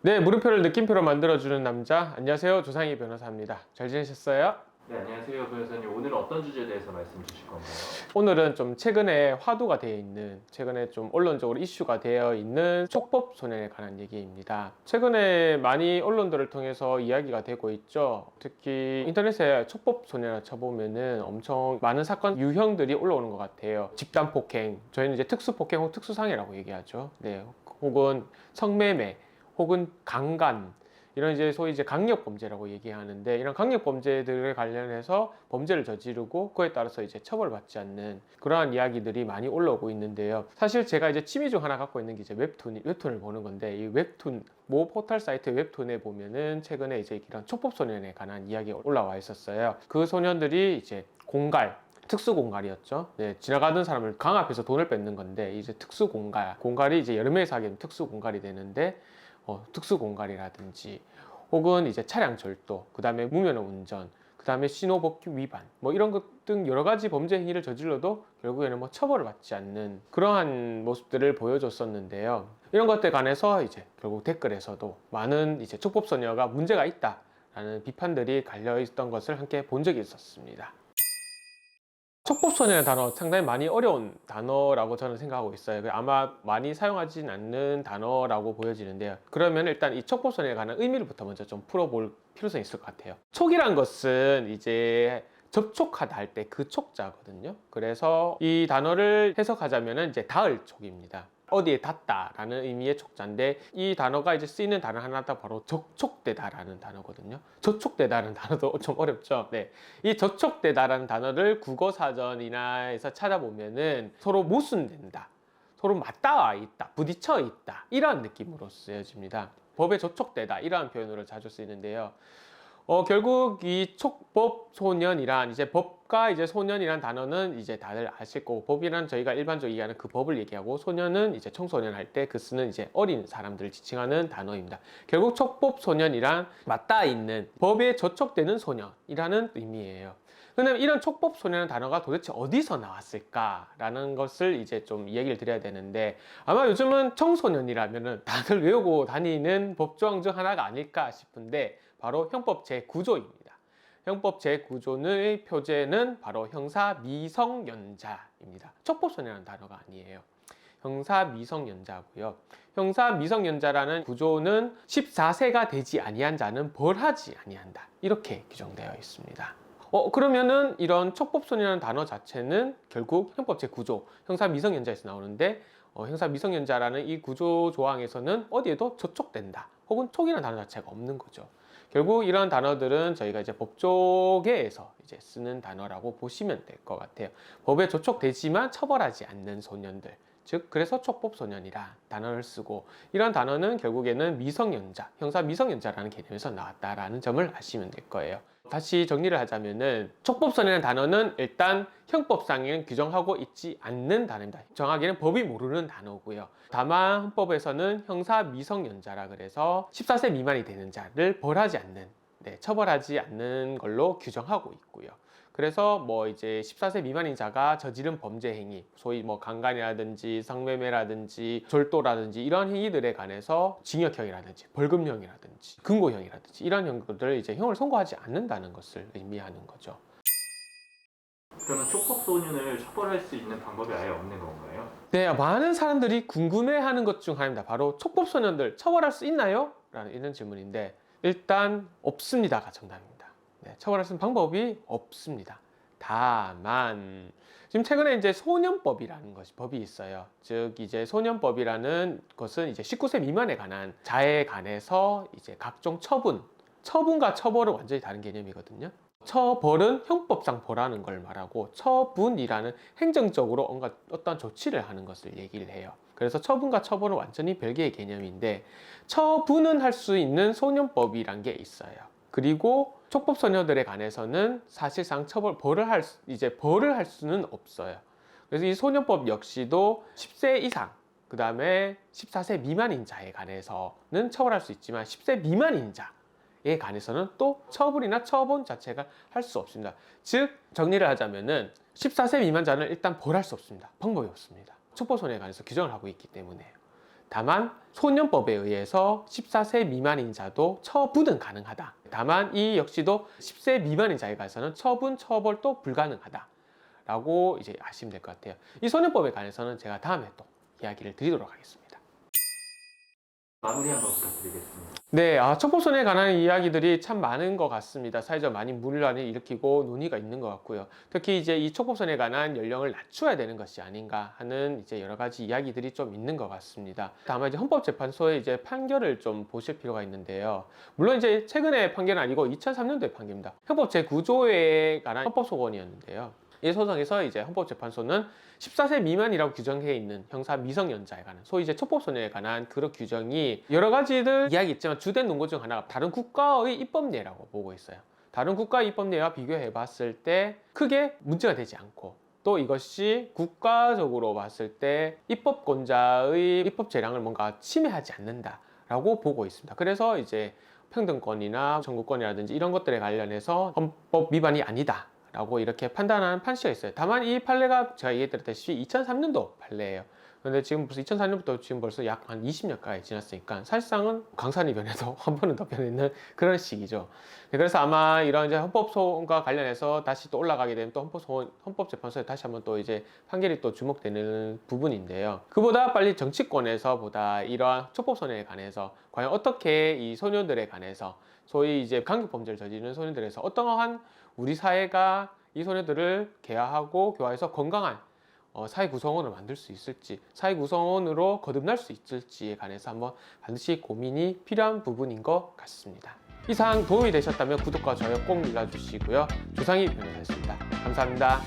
네, 물음표를 느낌표로 만들어주는 남자. 안녕하세요, 조상희 변호사입니다. 잘 지내셨어요? 네, 안녕하세요, 변호사님. 오늘은 어떤 주제에 대해서 말씀 주실 건가요? 오늘은 좀 최근에 화두가 되어 있는, 최근에 좀 언론적으로 이슈가 되어 있는 촉법소년에 관한 얘기입니다. 최근에 많이 언론들을 통해서 이야기가 되고 있죠. 특히 인터넷에 촉법소년을 쳐보면은 엄청 많은 사건 유형들이 올라오는 것 같아요. 집단폭행, 저희는 이제 특수폭행 혹은 특수상해라고 얘기하죠. 네, 혹은 성매매, 혹은 강간, 이런 이제 소위 이제 강력범죄라고 얘기하는데, 이런 강력범죄들에 관련해서 범죄를 저지르고 그에 따라서 이제 처벌받지 않는 그러한 이야기들이 많이 올라오고 있는데요. 사실 제가 이제 취미 중 하나 갖고 있는 게 이제 웹툰을 보는 건데, 이 웹툰 모 포털 사이트 웹툰에 보면은 최근에 이제 이런 촉법소년에 관한 이야기가 올라와 있었어요. 그 소년들이 이제 공갈, 특수공갈이었죠. 네, 지나가는 사람을 강압해서 돈을 뺏는 건데, 이제 공갈이 이제 여러 명이서 하게 되면 특수공갈이 되는데, 특수공갈이라든지 혹은 이제 차량 절도, 그 다음에 무면허 운전, 그 다음에 신호법규 위반, 뭐 이런 것 등 여러 가지 범죄 행위를 저질러도 결국에는 뭐 처벌을 받지 않는 그러한 모습들을 보여줬었는데요. 이런 것들에 관해서 이제 결국 댓글에서도 많은 이제 촉법소녀가 문제가 있다라는 비판들이 갈려 있던 것을 함께 본 적이 있었습니다. 촉법소년의 단어 상당히 많이 어려운 단어라고 저는 생각하고 있어요. 아마 많이 사용하진 않는 단어라고 보여지는데요. 그러면 일단 이 촉법소년에 관한 의미를부터 먼저 좀 풀어볼 필요성이 있을 것 같아요. 촉이란 것은 이제 접촉하다 할 때 그 촉자거든요. 그래서 이 단어를 해석하자면 이제 닿을 촉입니다. 어디에 닿다라는 의미의 촉자인데, 이 단어가 이제 쓰이는 단어 하나가 바로 접촉되다라는 단어거든요. 접촉되다라는 단어도 좀 어렵죠. 네. 이 접촉되다라는 단어를 국어사전이나 해서 찾아보면은 서로 모순된다, 서로 맞닿아 있다, 부딪혀 있다, 이런 느낌으로 쓰여집니다. 법에 접촉되다, 이러한 표현으로 자주 쓰이는데요. 결국 이 촉법소년이란, 이제 법과 이제 소년이란 단어는 이제 다들 아실 거고, 법이란 저희가 일반적으로 얘기하는 그 법을 얘기하고, 소년은 이제 청소년 할 때 그 쓰는 이제 어린 사람들을 지칭하는 단어입니다. 결국 촉법소년이란 맞닿아 있는, 법에 저촉되는 소년이라는 의미예요. 그런데 이런 촉법소년이라는 단어가 도대체 어디서 나왔을까라는 것을 이제 좀 얘기를 드려야 되는데, 아마 요즘은 청소년이라면은 다들 외우고 다니는 법조항 중 하나가 아닐까 싶은데, 바로 형법 제9조입니다. 형법 제9조의 표제는 바로 형사미성연자입니다. 촉법소년이라는 단어가 아니에요. 형사미성연자고요. 형사미성연자라는 구조는 14세가 되지 아니한 자는 벌하지 아니한다, 이렇게 규정되어 있습니다. 그러면은 이런 촉법소년이라는 단어 자체는 결국 형법 제9조 형사미성연자에서 나오는데, 형사미성연자라는 이 구조 조항에서는 어디에도 저촉된다 혹은 촉이라는 단어 자체가 없는 거죠. 결국 이런 단어들은 저희가 이제 법조계에서 이제 쓰는 단어라고 보시면 될 것 같아요. 법에 저촉되지만 처벌하지 않는 소년들, 즉 그래서 촉법소년이라 단어를 쓰고, 이런 단어는 결국에는 미성년자, 형사 미성년자라는 개념에서 나왔다라는 점을 아시면 될 거예요. 다시 정리를 하자면은, 촉법소년이라는 단어는 일단 형법상에는 규정하고 있지 않는 단어입니다. 정확히는 법이 모르는 단어고요. 다만 헌법에서는 형사 미성년자라 그래서 14세 미만이 되는 자를 벌하지 않는, 네, 처벌하지 않는 걸로 규정하고 있고요. 그래서 뭐 이제 14세 미만인 자가 저지른 범죄 행위, 소위 뭐 강간이라든지 성매매라든지 절도라든지 이런 행위들에 관해서 징역형이라든지 벌금형이라든지 금고형이라든지 이런 형들을 이제 형을 선고하지 않는다는 것을 의미하는 거죠. 그러면 촉법소년을 처벌할 수 있는 방법이 아예 없는 건가요? 네, 많은 사람들이 궁금해하는 것 중 하나입니다. 바로 촉법소년들 처벌할 수 있나요? 라는 이런 질문인데, 일단 없습니다가 정답입니다. 네, 처벌할 수 있는 방법이 없습니다. 다만 지금 최근에 이제 소년법이라는 것이 법이 있어요. 즉 이제 소년법이라는 것은 이제 19세 미만에 관한 자에 관해서 이제 각종 처분과 처벌은 완전히 다른 개념이거든요. 처벌은 형법상 벌하는 걸 말하고, 처분이라는 행정적으로 어떤 조치를 하는 것을 얘기를 해요. 그래서 처분과 처벌은 완전히 별개의 개념인데, 처분은 할 수 있는 소년법이란 게 있어요. 그리고 촉법소녀들에 관해서는 사실상 벌을 할 수는 없어요. 그래서 이 소년법 역시도 10세 이상, 그 다음에 14세 미만인 자에 관해서는 처벌할 수 있지만, 10세 미만인 자에 관해서는 또 처벌이나 처분 자체가 할 수 없습니다. 즉 정리를 하자면은 14세 미만자는 일단 벌할 수 없습니다. 방법이 없습니다. 촉법소년에 관해서 규정을 하고 있기 때문에요. 다만 소년법에 의해서 14세 미만인 자도 처분은 가능하다. 다만 이 역시도 10세 미만인 자에 관해서는 처분, 처벌도 불가능하다 라고 이제 아시면 될 것 같아요. 이 소년법에 관해서는 제가 다음에 또 이야기를 드리도록 하겠습니다. 마무리 한번 부탁드리겠습니다. 네, 첩보손해에 관한 이야기들이 참 많은 것 같습니다. 사회적 많이 논란을 일으키고 논의가 있는 것 같고요. 특히 이제 이 첩보손해에 관한 연령을 낮춰야 되는 것이 아닌가 하는 이제 여러 가지 이야기들이 좀 있는 것 같습니다. 다만 이제 헌법재판소의 이제 판결을 좀 보실 필요가 있는데요. 물론 이제 최근의 판결은 아니고 2003년도의 판결입니다. 형법 제9조에 관한 헌법소원이었는데요. 이 소송에서 이제 헌법재판소는 14세 미만이라고 규정해 있는 형사 미성년자에 관한 소위 이제 첩보소년에 관한 그런 규정이 여러 가지들 이야기했지만 주된 논거 중 하나가 다른 국가의 입법례라고 보고 있어요. 다른 국가의 입법례와 비교해 봤을 때 크게 문제가 되지 않고 또 이것이 국가적으로 봤을 때 입법권자의 입법 재량을 뭔가 침해하지 않는다라고 보고 있습니다. 그래서 이제 평등권이나 청구권이라든지 이런 것들에 관련해서 헌법 위반이 아니다 라고 이렇게 판단하는 판시가 있어요. 다만 이 판례가 제가 얘기했다시피 2003년도 판례예요. 그런데 지금 벌써 2004년부터 지금 벌써 약 한 20년 가까이 지났으니까 사실상은 강산이 변해도 한 번은 더 변했는 그런 시기죠. 그래서 아마 이런 이제 헌법소원과 관련해서 다시 또 올라가게 되면 또 헌법재판소에 다시 한번 또 이제 판결이 또 주목되는 부분인데요. 그보다 빨리 정치권에서보다 이러한 첩보소년에 관해서 과연 어떻게 이 소년들에 관해서 소위 이제 강력범죄를 저지르는 소년들에서 어떠한 우리 사회가 이 소녀들을 개화하고 교화해서 건강한 사회 구성원을 만들 수 있을지, 사회 구성원으로 거듭날 수 있을지에 관해서 한번 반드시 고민이 필요한 부분인 것 같습니다. 이상 도움이 되셨다면 구독과 좋아요 꼭 눌러주시고요. 조상희 변호사였습니다. 감사합니다.